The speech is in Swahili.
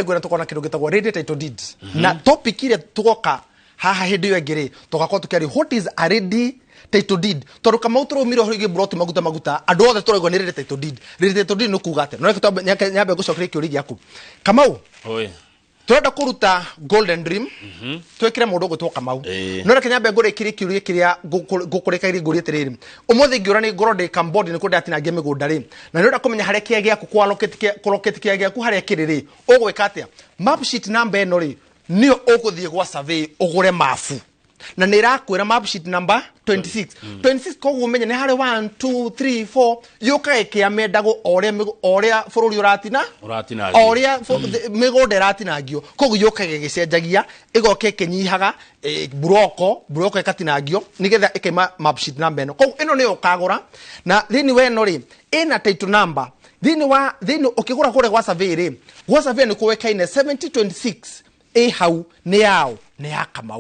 ngwena tukona kindu gitagwo ready title deed na topic ile tugoka haha hindi yo ngiri tugakorwo tukiari what is a ready title deed tondu kama uturumire hoige brot maguta andu othe turego ni ready title deed no kuga ate no nyambe gucokeria kiuri giaku Kamau oi turenda kuruta golden dream twekire mundu gutwo Kamau no reke nyambe ngurikirie kiuri kiria ngukurekaire nguri atiriri umuthi ngiura ni ngoro ndi Cambodia ni kundi atina ngie migunda ri na nirenda kumenya haria kia giaku kwa locate kia giaku haria kiriri ugwika atia map sheet number eno ri nio uguthie gwa survey ugure mafu na nirakwira map sheet number 26 koguo umenye ni hari 1 2 3 4 yuka ikia mendago oria bururi uratina oria migunda iratinangio koguo yuka gicenjagia igoke kinyihaga broko ikatinangio nigetha ikaima map sheet number eno koguo eno ni ukagura na thini we no ri ina title number thini ukigura kure gwa survey ni kuwekaine 7026 hau ni yao ni ya Kamau.